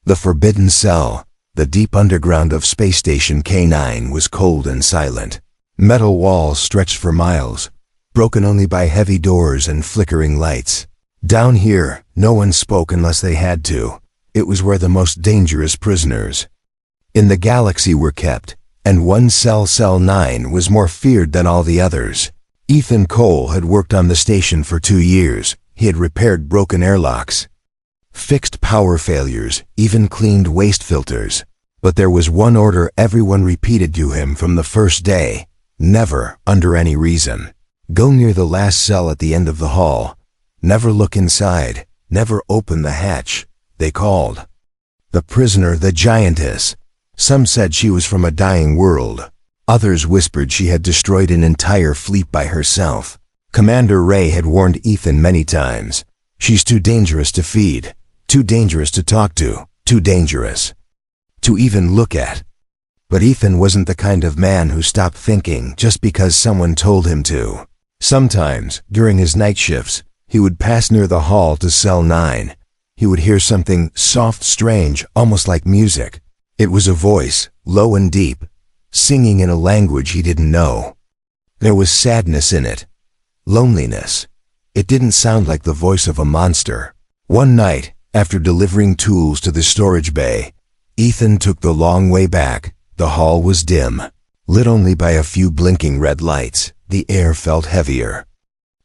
The forbidden cell, the deep underground of Space Station K9, was cold and silent. Metal walls stretched for miles, broken only by heavy doors and flickering lights. Down here, no one spoke unless they had to. It was where the most dangerous prisoners in the galaxy were kept, and one cell, Cell 9, was more feared than all the others. Ethan Cole had worked on the station for 2 years. He had repaired broken airlocks, fixed power failures, even cleaned waste filters. But there was one order everyone repeated to him from the first day: never, under any reason, go near the last cell at the end of the hall. Never look inside, never open the hatch. They called the prisoner the Giantess. Some said she was from a dying world. Others whispered she had destroyed an entire fleet by herself. Commander Ray had warned Ethan many times. She's too dangerous to feed, too dangerous to talk to, too dangerous to even look at. But Ethan wasn't the kind of man who stopped thinking just because someone told him to. Sometimes, during his night shifts, he would pass near the hall to Cell 9. He would hear something soft, strange, almost like music. It was a voice, low and deep, singing in a language he didn't know. There was sadness in it, loneliness. It didn't sound like the voice of a monster. One night, after delivering tools to the storage bay, Ethan took the long way back. The hall was dim, lit only by a few blinking red lights. The air felt heavier.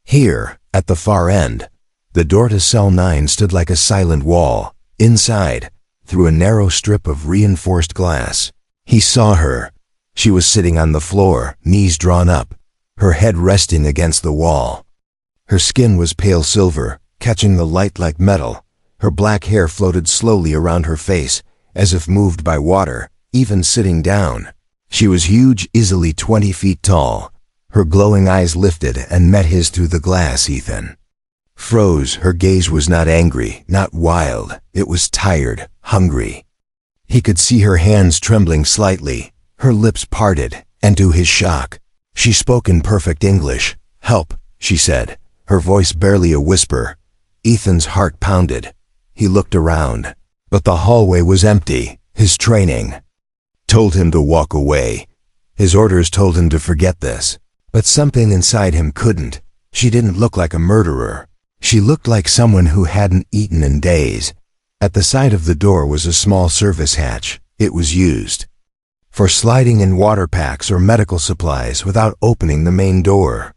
Here, at the far end, the door to Cell 9 stood like a silent wall. Inside, through a narrow strip of reinforced glass, he saw her. She was sitting on the floor, knees drawn up, her head resting against the wall. Her skin was pale silver, catching the light like metal. Her black hair floated slowly around her face, as if moved by water, even sitting down. She was huge, easily 20 feet tall. Her glowing eyes lifted and met his through the glass. Ethan froze. Her gaze was not angry, not wild. It was tired, hungry. He could see her hands trembling slightly, her lips parted, and to his shock, she spoke in perfect English. "Help," she said, her voice barely a whisper. Ethan's heart pounded. He looked around, but the hallway was empty. His training told him to walk away. His orders told him to forget this. But something inside him couldn't. She didn't look like a murderer. She looked like someone who hadn't eaten in days. At the side of the door was a small service hatch. It was used for sliding in water packs or medical supplies without opening the main door.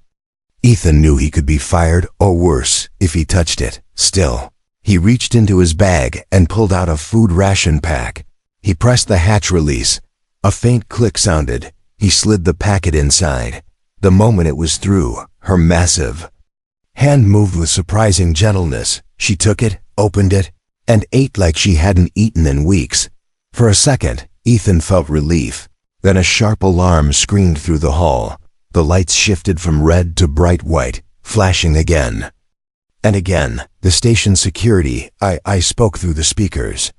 Ethan knew he could be fired, or worse, if he touched it. Still, he reached into his bag and pulled out a food ration pack. He pressed the hatch release. A faint click sounded. He slid the packet inside. The moment it was through, her massive hand moved with surprising gentleness. She took it, opened it, and ate like she hadn't eaten in weeks. For a second, Ethan felt relief. Then a sharp alarm screamed through the hall. The lights shifted from red to bright white, flashing again and again. The station security, I spoke through the speakers.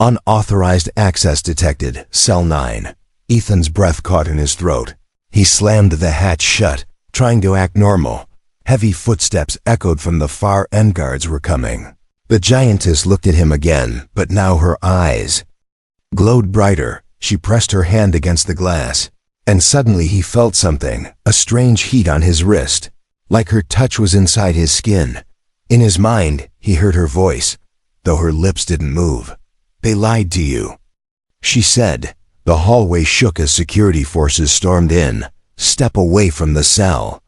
Unauthorized access detected, Cell 9. Ethan's breath caught in his throat. He slammed the hatch shut, trying to act normal. Heavy footsteps echoed from the far end. Guards were coming. The Giantess looked at him again, but now her eyes glowed brighter. She pressed her hand against the glass, and suddenly he felt something, a strange heat on his wrist, like her touch was inside his skin. In his mind, he heard her voice, though her lips didn't move. "They lied to you," she said. The hallway shook as security forces stormed in. "Step away from the cell."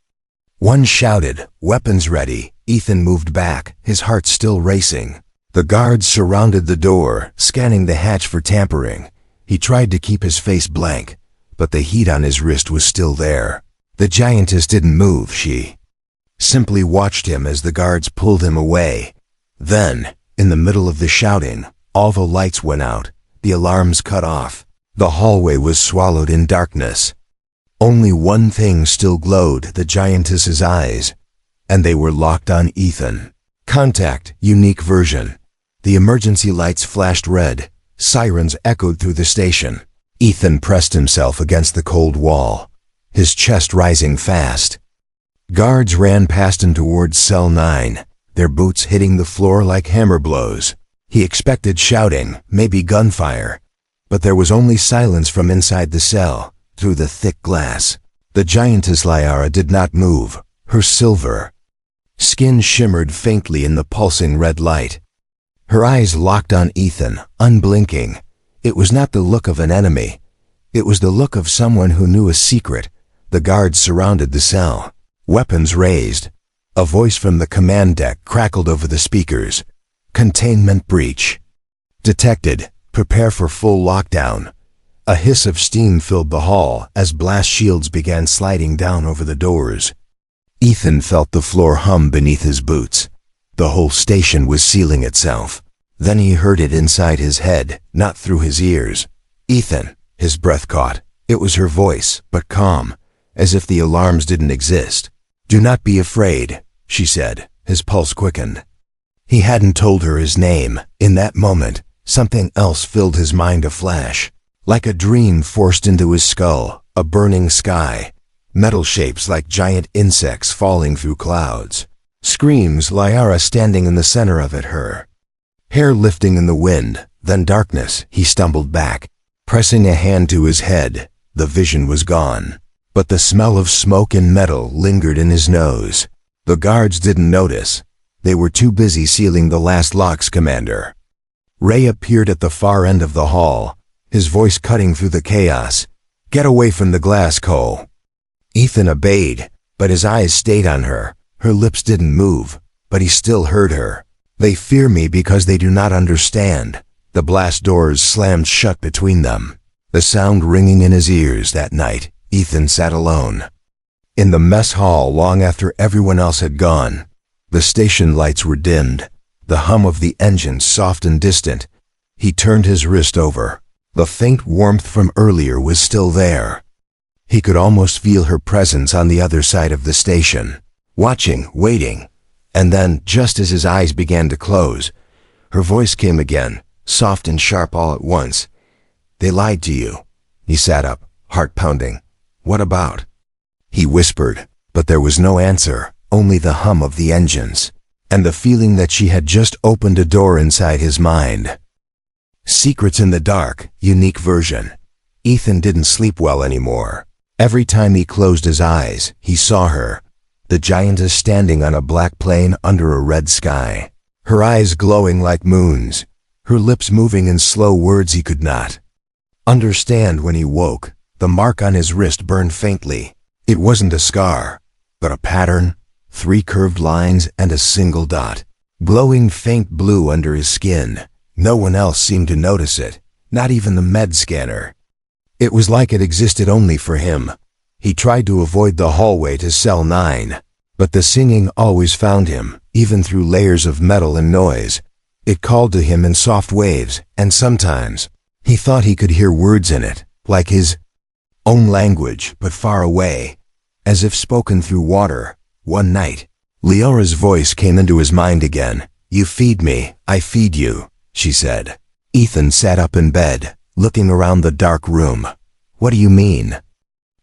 One shouted, "Weapons ready." Ethan moved back, his heart still racing. The guards surrounded the door, scanning the hatch for tampering. He tried to keep his face blank, but the heat on his wrist was still there. The Giantess didn't move. She simply watched him as the guards pulled him away. Then, in the middle of the shouting, all the lights went out. The alarms cut off. The hallway was swallowed in darkness. Only one thing still glowed, the Giantess's eyes, and they were locked on Ethan. Contact, unique version. The emergency lights flashed red. Sirens echoed through the station. Ethan pressed himself against the cold wall, his chest rising fast. Guards ran past him towards Cell 9, their boots hitting the floor like hammer blows. He expected shouting, maybe gunfire. But there was only silence from inside the cell, through the thick glass. The giantess Liara did not move. Her silver skin shimmered faintly in the pulsing red light. Her eyes locked on Ethan, unblinking. It was not the look of an enemy. It was the look of someone who knew a secret. The guards surrounded the cell, weapons raised. A voice from the command deck crackled over the speakers. Containment breach detected. Prepare for full lockdown. A hiss of steam filled the hall as blast shields began sliding down over the doors. Ethan felt the floor hum beneath his boots. The whole station was sealing itself. Then he heard it inside his head, not through his ears. Ethan, his breath caught. It was her voice, but calm, as if the alarms didn't exist. Do not be afraid, she said. His pulse quickened. He hadn't told her his name. In that moment, something else filled his mind aflash. Like a dream forced into his skull, a burning sky. Metal shapes like giant insects falling through clouds. Screams, Liara standing in the center of it, her hair lifting in the wind, then darkness. He stumbled back, pressing a hand to his head. The vision was gone, but the smell of smoke and metal lingered in his nose. The guards didn't notice. They were too busy sealing the last locks, Commander. Ray appeared at the far end of the hall, his voice cutting through the chaos. Get away from the glass, Cole. Ethan obeyed, but his eyes stayed on her. Her lips didn't move, but he still heard her. They fear me because they do not understand. The blast doors slammed shut between them. The sound ringing in his ears that night, Ethan sat alone. In the mess hall long after everyone else had gone. The station lights were dimmed. The hum of the engine soft and distant. He turned his wrist over. The faint warmth from earlier was still there. He could almost feel her presence on the other side of the station. Watching, waiting. And then, just as his eyes began to close, her voice came again, soft and sharp all at once. They lied to you. He sat up, heart pounding. What about? He whispered, but there was no answer, only the hum of the engines, and the feeling that she had just opened a door inside his mind. Secrets in the dark, unique version. Ethan didn't sleep well anymore. Every time he closed his eyes, he saw her. The giantess standing on a black plane under a red sky. Her eyes glowing like moons. Her lips moving in slow words he could not understand. When he woke, the mark on his wrist burned faintly. It wasn't a scar, but a pattern. 3 curved lines and a single dot. Glowing faint blue under his skin. No one else seemed to notice it, not even the med scanner. It was like it existed only for him. He tried to avoid the hallway to cell 9, but the singing always found him, even through layers of metal and noise. It called to him in soft waves, and sometimes he thought he could hear words in it, like his own language, but far away, as if spoken through water. One night, Liara's voice came into his mind again. You feed me, I feed you, she said. Ethan sat up in bed, looking around the dark room. What do you mean?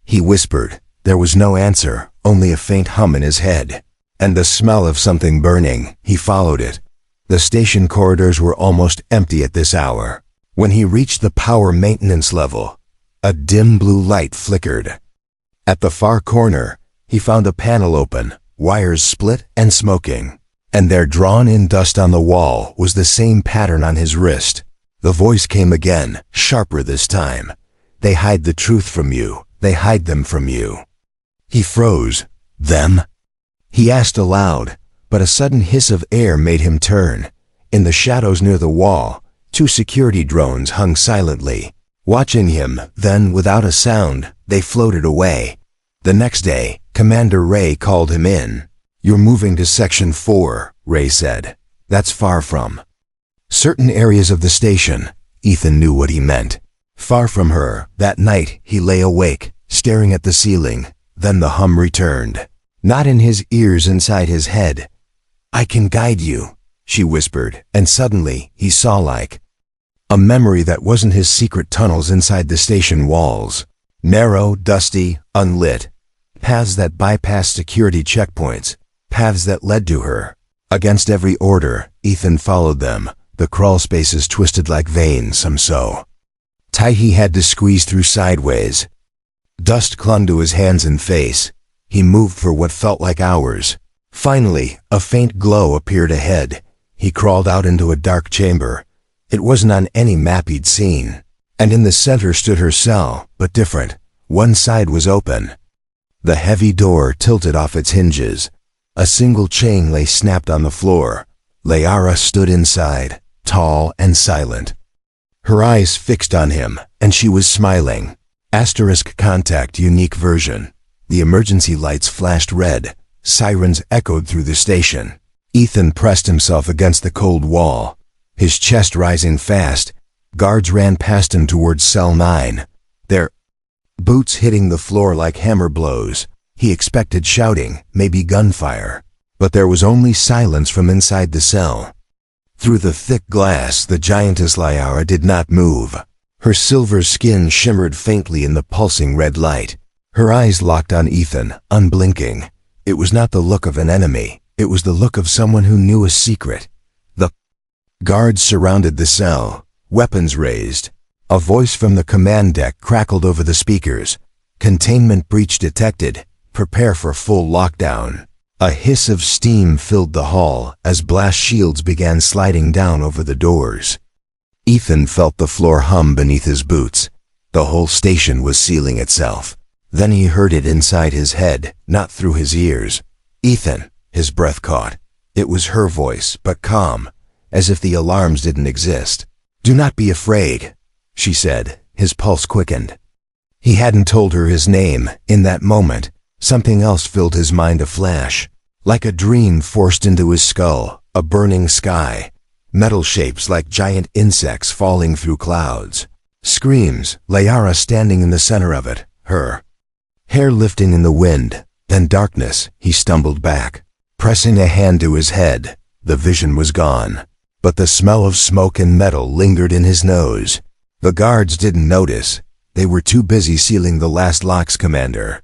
He whispered. There was no answer, only a faint hum in his head. And the smell of something burning. He followed it. The station corridors were almost empty at this hour. When he reached the power maintenance level, a dim blue light flickered. At the far corner, he found a panel open, wires split and smoking. And there, drawn in dust on the wall, was the same pattern on his wrist. The voice came again, sharper this time. They hide the truth from you. They hide them from you. He froze. Them? He asked aloud, but a sudden hiss of air made him turn. In the shadows near the wall, 2 security drones hung silently, watching him. Then, without a sound, they floated away. The next day, Commander Ray called him in. You're moving to Section 4, Ray said. That's far from certain areas of the station. Ethan knew what he meant. Far from her. That night, he lay awake, staring at the ceiling. Then the hum returned. Not in his ears, inside his head. I can guide you, she whispered, and suddenly, he saw like a memory that wasn't his secret tunnels inside the station walls. Narrow, dusty, unlit. Paths that bypassed security checkpoints. Paths that led to her. Against every order, Ethan followed them, the crawl spaces twisted like veins, some so tight he had to squeeze through sideways. Dust clung to his hands and face. He moved for what felt like hours. Finally, a faint glow appeared ahead. He crawled out into a dark chamber. It wasn't on any map he'd seen. And in the center stood her cell, but different. One side was open. The heavy door tilted off its hinges. A single chain lay snapped on the floor. Liara stood inside, tall and silent. Her eyes fixed on him, and she was smiling. *contact unique version. The emergency lights flashed red. Sirens echoed through the station. Ethan pressed himself against the cold wall, his chest rising fast. Guards ran past him towards cell 9, their boots hitting the floor like hammer blows. He expected shouting, maybe gunfire. But there was only silence from inside the cell. Through the thick glass, the giantess Liara did not move. Her silver skin shimmered faintly in the pulsing red light. Her eyes locked on Ethan, unblinking. It was not the look of an enemy. It was the look of someone who knew a secret. The guards surrounded the cell, weapons raised. A voice from the command deck crackled over the speakers. "Containment breach detected. Prepare for full lockdown." A hiss of steam filled the hall as blast shields began sliding down over the doors. Ethan felt the floor hum beneath his boots. The whole station was sealing itself. Then he heard it inside his head, not through his ears. "Ethan," his breath caught. It was her voice, but calm, as if the alarms didn't exist. "Do not be afraid," she said. His pulse quickened. He hadn't told her his name. In that moment, something else filled his mind aflash. Like a dream forced into his skull, a burning sky, metal shapes like giant insects falling through clouds. Screams, Liara standing in the center of it, her hair lifting in the wind. Then darkness. He stumbled back, pressing a hand to his head. The vision was gone, but the smell of smoke and metal lingered in his nose. The guards didn't notice. They were too busy sealing the last locks, Commander.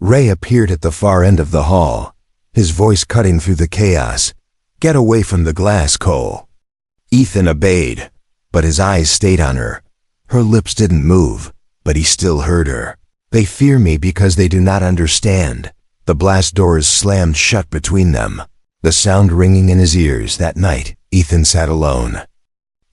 Ray appeared at the far end of the hall, his voice cutting through the chaos. "Get away from the glass, Cole." Ethan obeyed, but his eyes stayed on her. Her lips didn't move, but he still heard her. "They fear me because they do not understand." The blast doors slammed shut between them, the sound ringing in his ears. That night, Ethan sat alone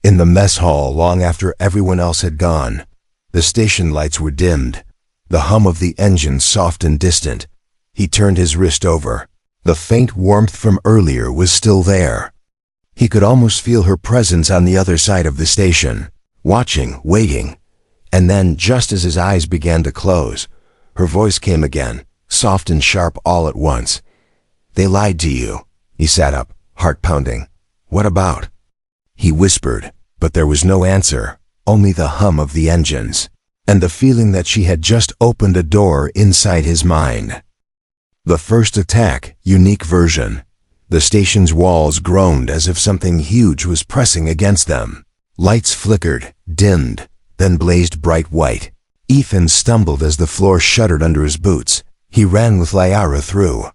in the mess hall long after everyone else had gone. The station lights were dimmed, the hum of the engine soft and distant. He turned his wrist over. The faint warmth from earlier was still there. He could almost feel her presence on the other side of the station, watching, waiting. And then, just as his eyes began to close, her voice came again, soft and sharp all at once. "They lied to you." He sat up, heart pounding. "What about?" He whispered, but there was no answer, only the hum of the engines, and the feeling that she had just opened a door inside his mind. The first attack, unique version. The station's walls groaned as if something huge was pressing against them. Lights flickered, dimmed, then blazed bright white. Ethan stumbled as the floor shuddered under his boots. He ran with Liara through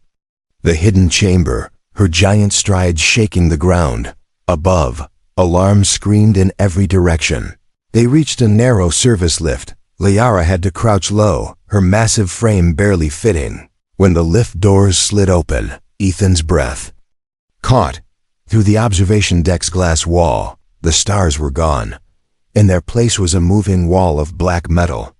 the hidden chamber, her giant strides shaking the ground. Above, alarms screamed in every direction. They reached a narrow service lift. Liara had to crouch low, her massive frame barely fitting. When the lift doors slid open, Ethan's breath caught. Through the observation deck's glass wall, the stars were gone. In their place was a moving wall of black metal.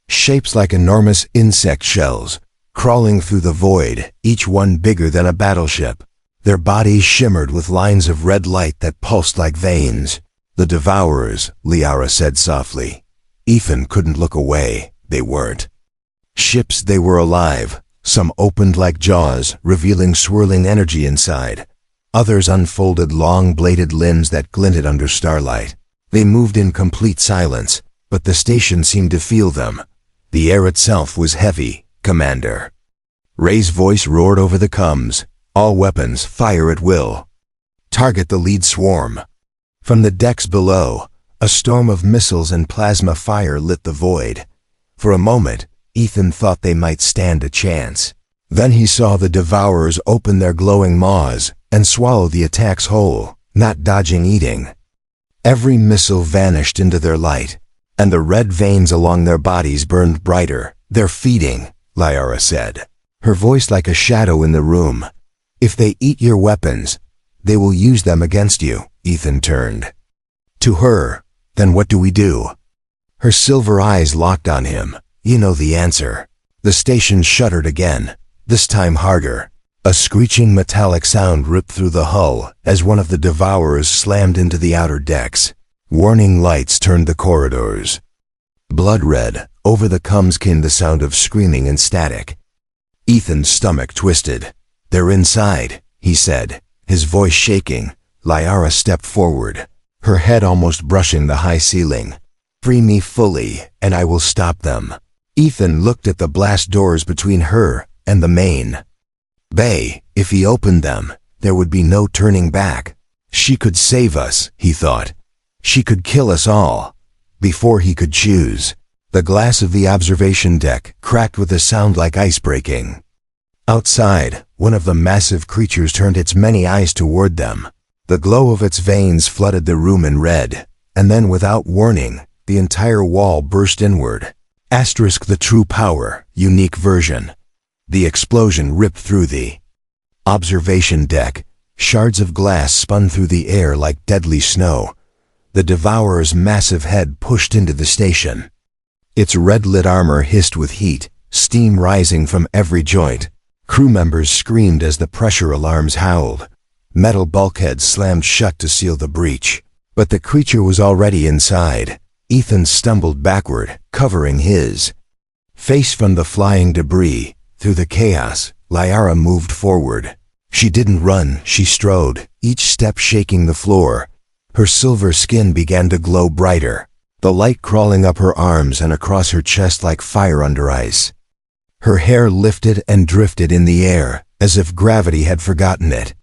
Shapes like enormous insect shells, crawling through the void, each one bigger than a battleship. Their bodies shimmered with lines of red light that pulsed like veins. "The Devourers," Liara said softly. Ethan couldn't look away. They weren't ships, they were alive. Some opened like jaws, revealing swirling energy inside. Others unfolded long-bladed limbs that glinted under starlight. They moved in complete silence, but the station seemed to feel them. The air itself was heavy, Commander. Ray's voice roared over the comms. "All weapons, fire at will. Target the lead swarm." From the decks below, a storm of missiles and plasma fire lit the void. For a moment, Ethan thought they might stand a chance. Then he saw the Devourers open their glowing maws and swallow the attacks whole, not dodging, eating. Every missile vanished into their light, and the red veins along their bodies burned brighter. "They're feeding," Liara said, her voice like a shadow in the room. "If they eat your weapons, they will use them against you." Ethan turned to her. "Then what do we do?" Her silver eyes locked on him. "You know the answer." The station shuddered again, this time harder. A screeching metallic sound ripped through the hull as one of the devourers slammed into the outer decks. Warning lights turned the corridors. Blood red, over the comms came the sound of screaming and static. Ethan's stomach twisted. "They're inside," he said, his voice shaking. Liara stepped forward, her head almost brushing the high ceiling. "Free me fully, and I will stop them." Ethan looked at the blast doors between her and the main bay. If he opened them, there would be no turning back. She could save us, he thought. She could kill us all, before he could choose. The glass of the observation deck cracked with a sound like ice breaking. Outside, one of the massive creatures turned its many eyes toward them. The glow of its veins flooded the room in red, and then without warning, the entire wall burst inward. The true power, unique version. The explosion ripped through the observation deck. Shards of glass spun through the air like deadly snow. The Devourer's massive head pushed into the station. Its red-lit armor hissed with heat, steam rising from every joint. Crew members screamed as the pressure alarms howled. Metal bulkheads slammed shut to seal the breach. But the creature was already inside. Ethan stumbled backward, covering his face from the flying debris. Through the chaos, Liara moved forward. She didn't run, she strode, each step shaking the floor. Her silver skin began to glow brighter, the light crawling up her arms and across her chest like fire under ice. Her hair lifted and drifted in the air, as if gravity had forgotten it.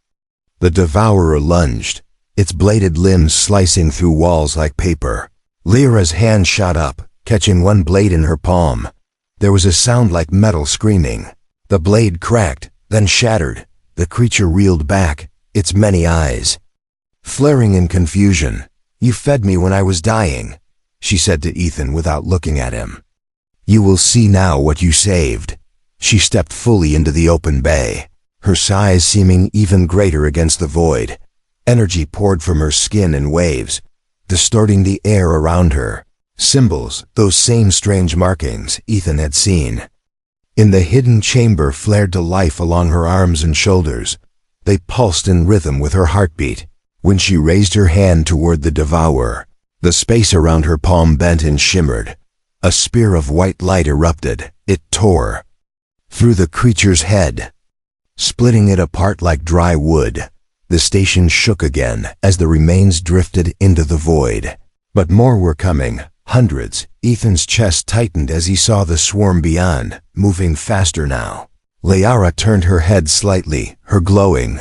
The Devourer lunged, its bladed limbs slicing through walls like paper. Lyra's hand shot up, catching one blade in her palm. There was a sound like metal screaming. The blade cracked, then shattered. The creature reeled back, its many eyes flaring in confusion. "You fed me when I was dying," she said to Ethan without looking at him. "You will see now what you saved." She stepped fully into the open bay, her size seeming even greater against the void. Energy poured from her skin in waves, distorting the air around her. Symbols, those same strange markings Ethan had seen, in the hidden chamber flared to life along her arms and shoulders. They pulsed in rhythm with her heartbeat. When she raised her hand toward the Devourer, the space around her palm bent and shimmered. A spear of white light erupted. It tore through the creature's head, splitting it apart like dry wood. The station shook again as the remains drifted into the void. But more were coming. Hundreds. Ethan's chest tightened as he saw the swarm beyond, moving faster now. Liara turned her head slightly, her glowing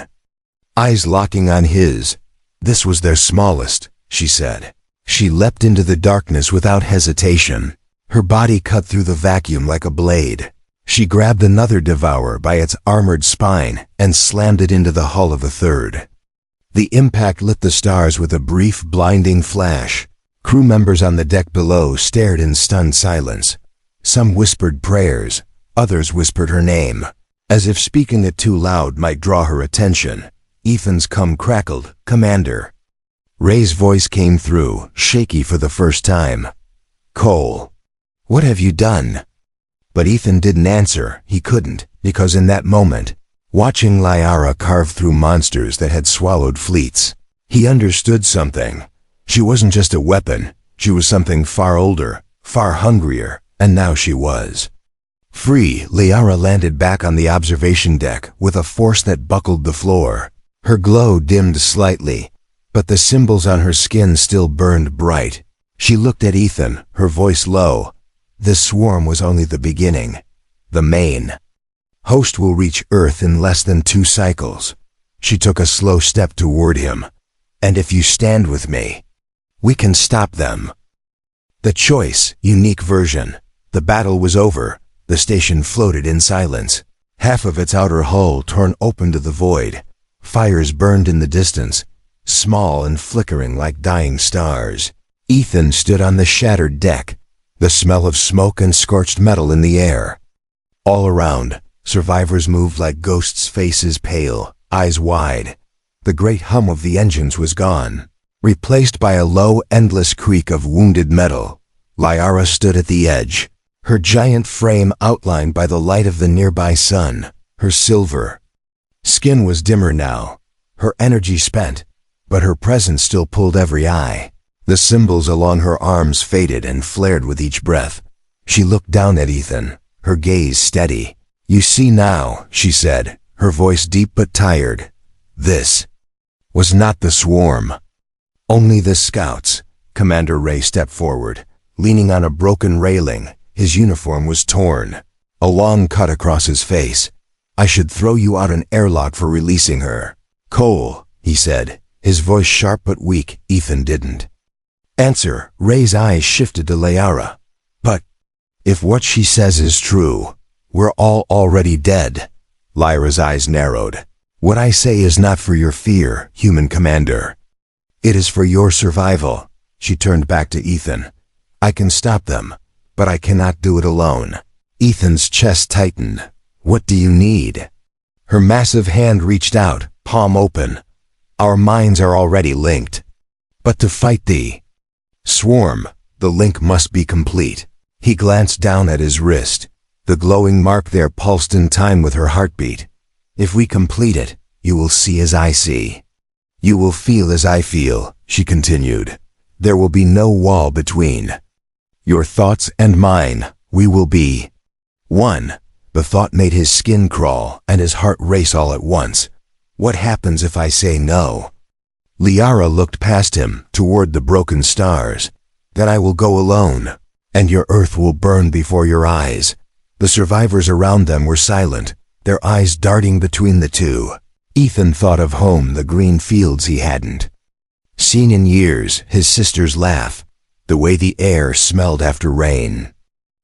eyes locking on his. "This was their smallest," she said. She leapt into the darkness without hesitation. Her body cut through the vacuum like a blade. She grabbed another Devourer by its armored spine and slammed it into the hull of a third. The impact lit the stars with a brief, blinding flash. Crew members on the deck below stared in stunned silence. Some whispered prayers, others whispered her name, as if speaking it too loud might draw her attention. Ethan's cum crackled. "Commander." Ray's voice came through, shaky for the first time. "Cole, what have you done?" But Ethan didn't answer. He couldn't, because in that moment, watching Liara carve through monsters that had swallowed fleets, he understood something. She wasn't just a weapon. She was something far older, far hungrier, and now she was free. Liara landed back on the observation deck with a force that buckled the floor. Her glow dimmed slightly, but the symbols on her skin still burned bright. She looked at Ethan, her voice low. "This swarm was only the beginning. The main host will reach Earth in less than 2 cycles." She took a slow step toward him. "And if you stand with me, we can stop them." The choice, unique version. The battle was over. The station floated in silence. Half of its outer hull torn open to the void. Fires burned in the distance. small and flickering like dying stars. Ethan stood on the shattered deck, the smell of smoke and scorched metal in the air. All around, survivors moved like ghosts, faces pale, eyes wide. The great hum of the engines was gone, replaced by a low, endless creak of wounded metal. Liara stood at the edge, her giant frame outlined by the light of the nearby sun. Her silver skin was dimmer now, her energy spent, but her presence still pulled every eye. The symbols along her arms faded and flared with each breath. She looked down at Ethan, her gaze steady. "You see now," she said, her voice deep but tired. "This was not the swarm. Only the scouts." Commander Ray stepped forward, leaning on a broken railing. His uniform was torn, a long cut across his face. "I should throw you out an airlock for releasing her." "Cole," he said, his voice sharp but weak. Ethan didn't answer. Ray's eyes shifted to Liara. "But if what she says is true, we're all already dead." Lyra's eyes narrowed. "What I say is not for your fear, human commander. It is for your survival." She turned back to Ethan. "I can stop them, but I cannot do it alone." Ethan's chest tightened. "What do you need?" Her massive hand reached out, palm open. "Our minds are already linked. But to fight the swarm, the link must be complete." He glanced down at his wrist. The glowing mark there pulsed in time with her heartbeat. "If we complete it, you will see as I see. You will feel as I feel," she continued. "There will be no wall between your thoughts and mine. We will be one." The thought made his skin crawl and his heart race all at once. "What happens if I say no?" Liara looked past him, toward the broken stars. "Then I will go alone, and your earth will burn before your eyes." The survivors around them were silent, their eyes darting between the two. Ethan thought of home, the green fields he hadn't seen in years, his sister's laugh, the way the air smelled after rain.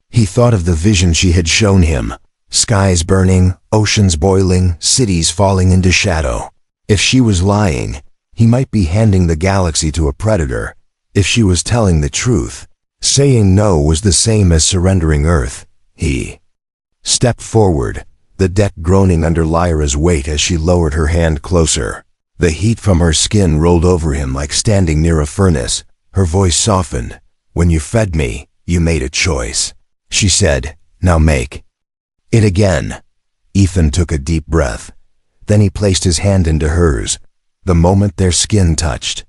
He thought of the vision she had shown him. Skies burning, oceans boiling, cities falling into shadow. If she was lying, he might be handing the galaxy to a predator. If she was telling the truth, saying no was the same as surrendering Earth. He stepped forward, the deck groaning under Lyra's weight as she lowered her hand closer. The heat from her skin rolled over him like standing near a furnace. Her voice softened. "When you fed me, you made a choice," she said. "Now make it again." Ethan took a deep breath. Then he placed his hand into hers. The moment their skin touched,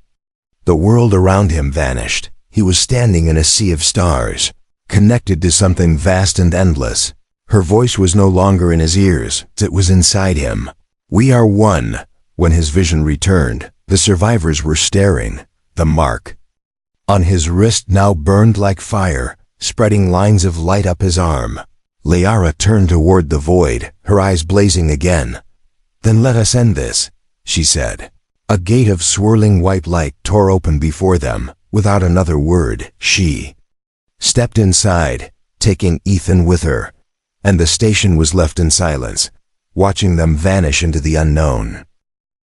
the world around him vanished. He was standing in a sea of stars, connected to something vast and endless. Her voice was no longer in his ears, it was inside him. "We are one." When his vision returned, the survivors were staring. The mark on his wrist now burned like fire, spreading lines of light up his arm. Liara turned toward the void, her eyes blazing again. "Then let us end this," she said. A gate of swirling white light tore open before them. Without another word, she stepped inside, taking Ethan with her, and the station was left in silence, watching them vanish into the unknown.